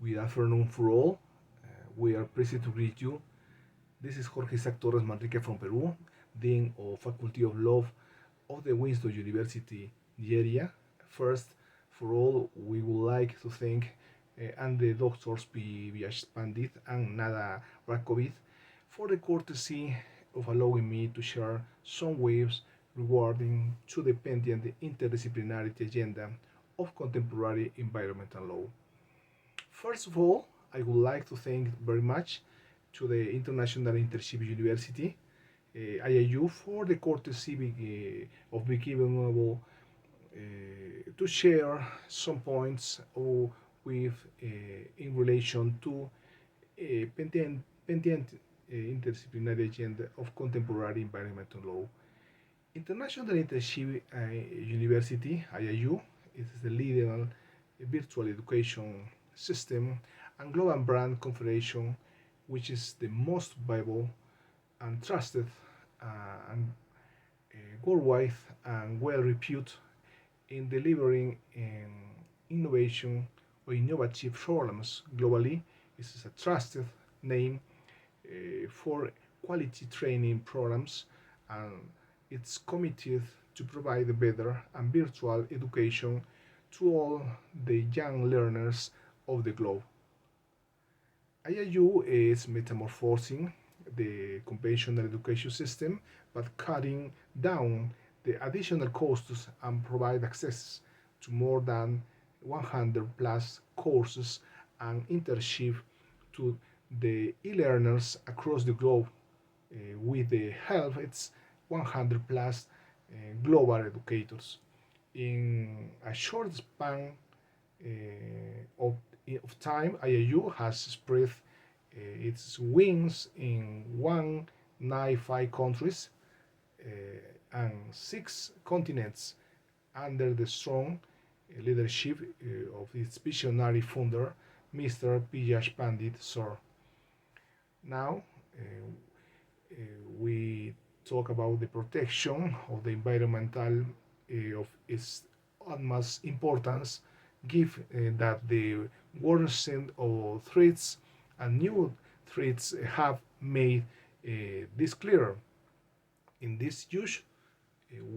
Good afternoon for all. We are pleased to greet you. This is Jorge Isaac Torres Manrique from Peru, Dean of Faculty of Law of the Winston University, Nigeria. First, for all, we would like to thank and the doctors P.V.H. Pandit and Nada Rakovic for the courtesy of allowing me to share some waves regarding to the pending interdisciplinary agenda of contemporary environmental law. First of all, I would like to thank very much to the International Internship University, IIU, for the courtesy of being able to share some points with in relation to pending interdisciplinary agenda of contemporary environmental law. International Internship University, IIU, is the leading virtual education system and global brand confederation, which is the most viable and trusted and worldwide and well reputed in delivering innovation or innovative programs globally. This is a trusted name for quality training programs, and it's committed to provide better and virtual education to all the young learners of the globe. IIU is metamorphosing the conventional education system, but cutting down the additional costs and provide access to more than 100 plus courses and internship to the e-learners across the globe with the help of its 100 plus global educators. In a short span of time, IIU has spread its wings in 195 countries and 6 continents under the strong leadership of its visionary founder, Mr. P.H. Pandit, sir. Now, we talk about the protection of the environmental of its utmost importance, given that the worsening of threats and new threats have made this clearer. In this use,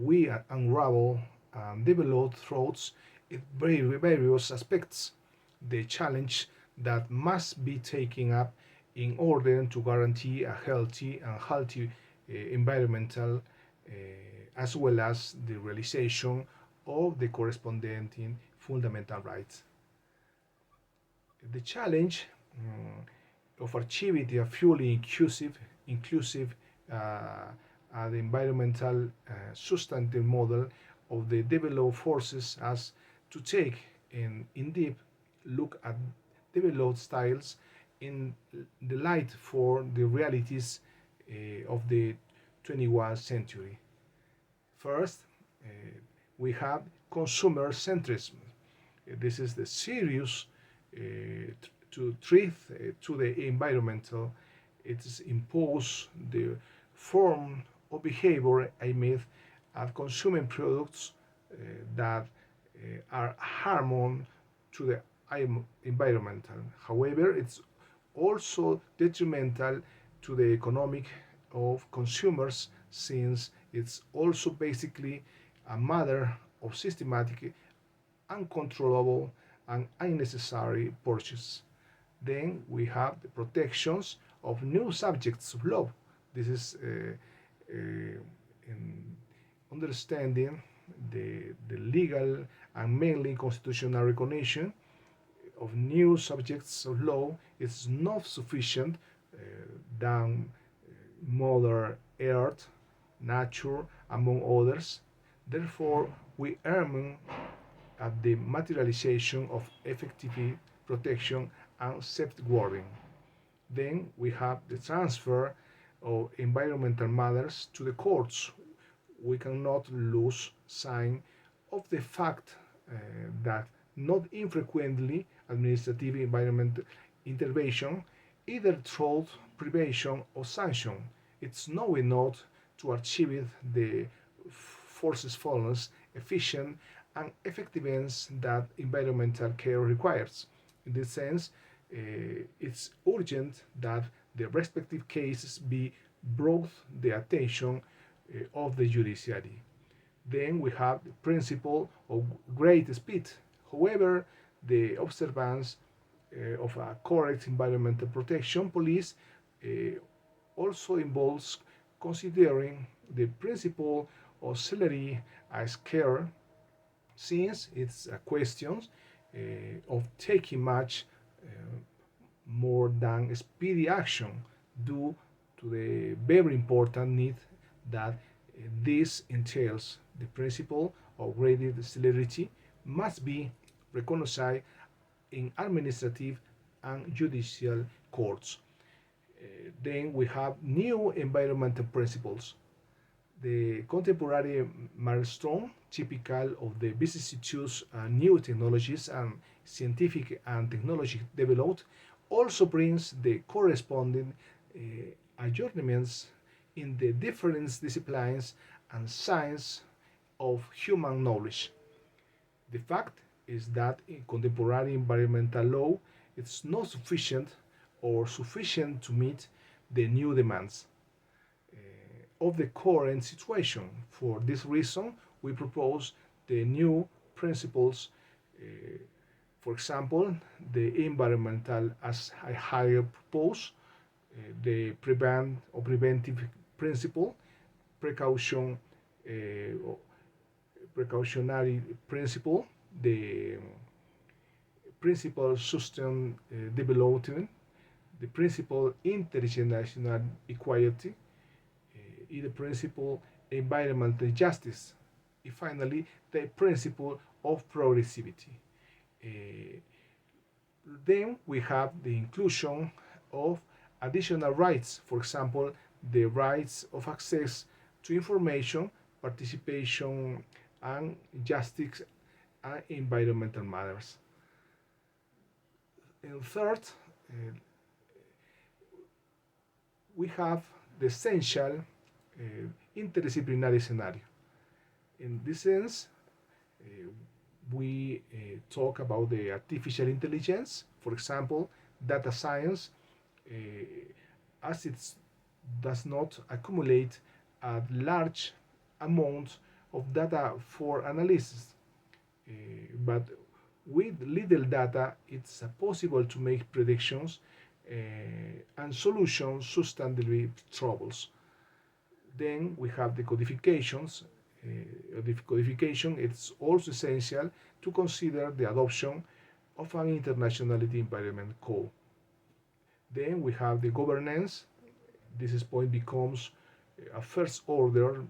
we unravel and develop thoughts in various aspects. The challenge that must be taken up in order to guarantee a healthy environmental as well as the realization of the corresponding fundamental rights. The challenge of achieving a fully inclusive the environmental sustainable model of the developed forces as to take in deep look at developed styles in the light for the realities of the 21st century. First, we have consumer centrism. This is the serious to treat to the environmental. It is impose the form of behavior aimed at consuming products that are harmful to the environmental. However, it's also detrimental to the economic of consumers since it's also basically a matter of systematic, uncontrollable, and unnecessary purchase. Then we have the protections of new subjects of law. This is in understanding the legal and mainly constitutional recognition of new subjects of law is not sufficient than Mother Earth, nature, among others. Therefore, we aim at the materialization of effective protection and safeguarding. Then we have the transfer of environmental matters to the courts. We cannot lose sight of the fact that not infrequently administrative environmental intervention, either through privation or sanction, it's not enough to achieve the forces fullness, efficient, and effectiveness that environmental care requires. In this sense, it's urgent that the respective cases be brought the attention of the judiciary. Then we have the principle of great speed. However, the observance of a correct environmental protection police uh, also involves considering the principle of celerity as care, since it's a question of taking much more than speedy action due to the very important need that this entails. The principle of graded celerity must be recognized in administrative and judicial courts. Then we have new environmental principles. The contemporary milestone, typical of the vicissitudes and new technologies and scientific and technology developed, also brings the corresponding adjournments in the different disciplines and science of human knowledge. The fact is that in contemporary environmental law it's not sufficient or sufficient to meet the new demands of the current situation. For this reason, we propose the new principles. For example, the environmental, as I higher propose, the prevent or preventive principle, precaution, precautionary principle, the principle sustain development, the principle intergenerational equality, the principle environmental justice, and finally the principle of progressivity. Uh, then we have the inclusion of additional rights, for example, the rights of access to information, participation, and justice and environmental matters. And third, uh, we have the essential interdisciplinary scenario. In this sense, uh, we talk about the artificial intelligence, for example, data science, uh, as it does not accumulate a large amount of data for analysis. But with little data, it's possible to make predictions and solutions substantially troubles. Then we have the codifications. The codification it's also essential to consider the adoption of an internationality environment code. Then we have the governance. This point becomes a first order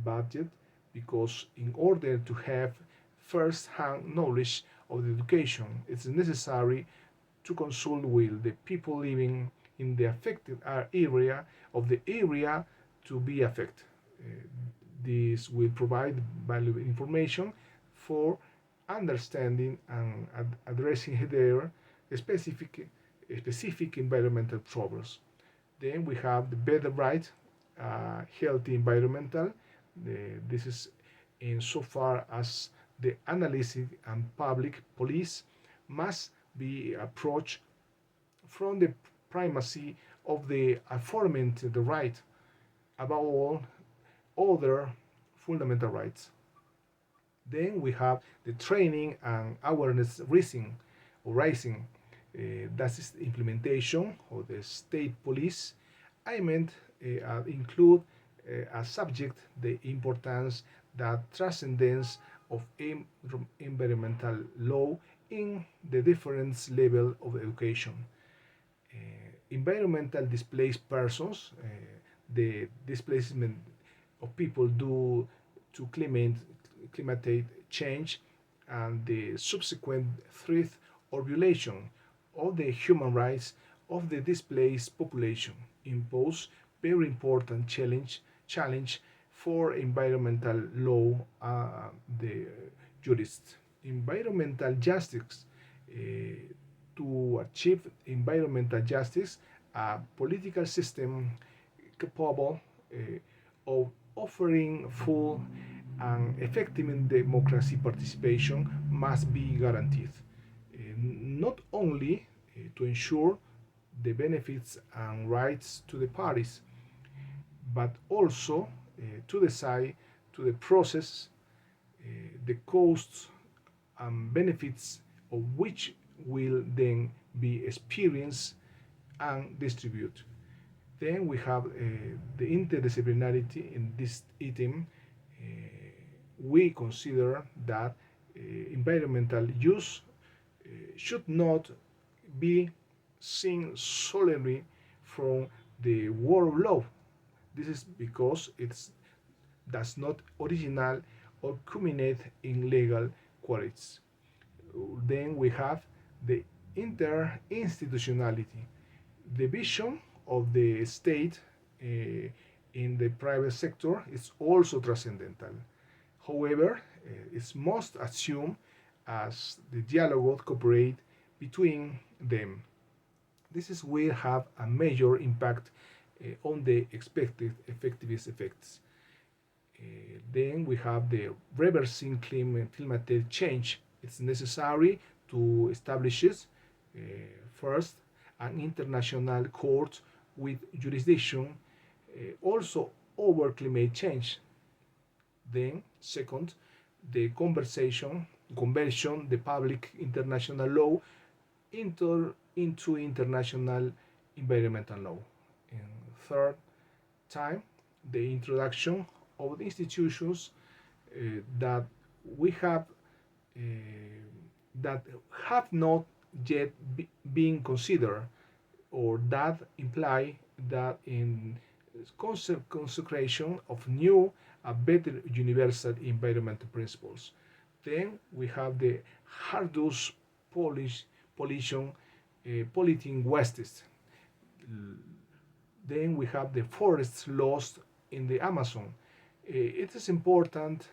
budget, because in order to have first-hand knowledge of the education, it's necessary to consult with the people living in the affected area of the area to be affected. This will provide valuable information for understanding and addressing their specific environmental troubles. Then we have the better right, healthy environmental. This is insofar as the analysis and public police must be approached from the primacy of the aforementioned right above all other fundamental rights. Then we have the training and awareness rising. That is the implementation of the state police. I meant include a subject the importance that transcendence of environmental law in the different level of education. Environmental displaced persons, the displacement of people due to climate change, and the subsequent threat or violation of the human rights of the displaced population impose very important challenge for environmental law, the jurists. Environmental justice. To achieve environmental justice, a political system capable of offering full and effective democracy participation must be guaranteed. not only to ensure the benefits and rights to the parties, but also to decide to the process the costs and benefits of which will then be experienced and distributed. Then we have the interdisciplinarity in this item. Uh, we consider that environmental use should not be seen solely from the world of law. This is because it does not original or culminate in legal qualities. Then we have the interinstitutionality. The vision of the state in the private sector is also transcendental. However, it's most assumed as the dialogue cooperate between them. This is will have a major impact on the expected effectiveness effects. Then we have the reversing climatic change. It's necessary to establish first an international court with jurisdiction also over climate change. Then, second, the conversion the public international law into international environmental law. And third time, the introduction of the institutions that we have uh, that have not yet been considered or that imply that in consecration of new better universal environmental principles. Then we have the hardus pollution polluting wastes. Then we have the forests lost in the Amazon. It is important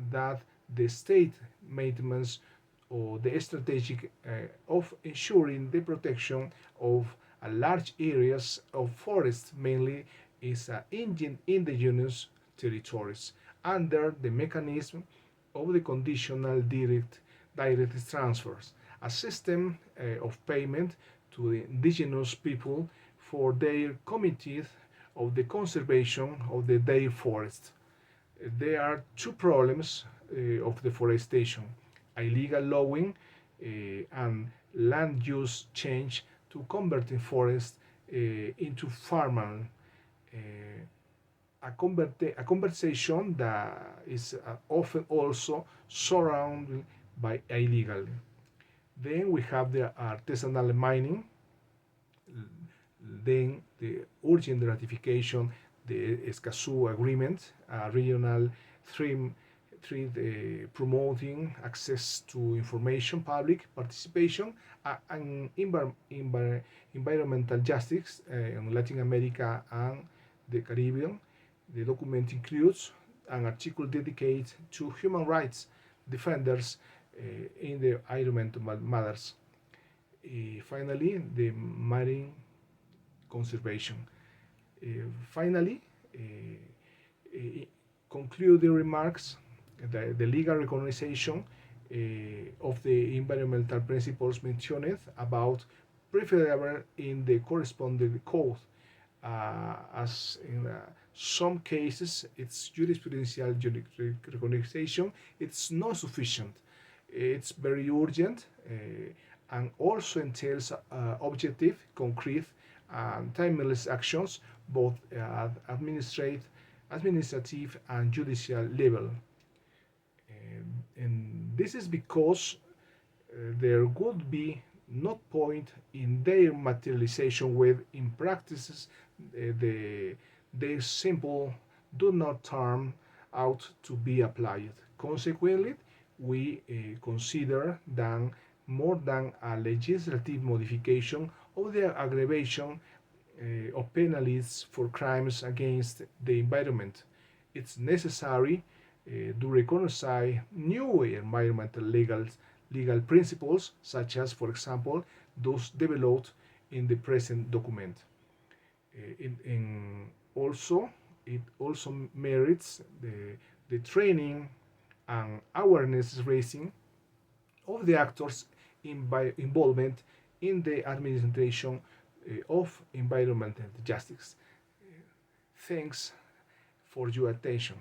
that the state maintenance or the strategic of ensuring the protection of large areas of forest mainly is in indigenous territories under the mechanism of the conditional direct transfers, a system of payment to the indigenous people for their committed of the conservation of their forest. There are two problems of deforestation: illegal logging and land use change to converting forest into farmland. Uh, a conversation that is often also surrounded by illegal. Then we have the artisanal mining, then the urgent ratification, the Escazú Agreement, a regional trade promoting access to information, public participation, and environmental justice in Latin America and the Caribbean. The document includes an article dedicated to human rights defenders in the environmental matters. Finally, the marine conservation. Finally, conclude the remarks the legal recognition of the environmental principles mentioned about preferable in the corresponding code, as in some cases its jurisprudential recognition it's not sufficient. It's very urgent and also entails objective, concrete, and timeless actions both at administrative and judicial level. And this is because there would be no point in their materialization with in practices they simple do not turn out to be applied. Consequently, we consider that more than a legislative modification of the aggravation of penalties for crimes against the environment, it's necessary to recognize new environmental legal principles, such as, for example, those developed in the present document. Also, it also merits the training and awareness raising of the actors involvement in the administration of environmental justice. Thanks for your attention.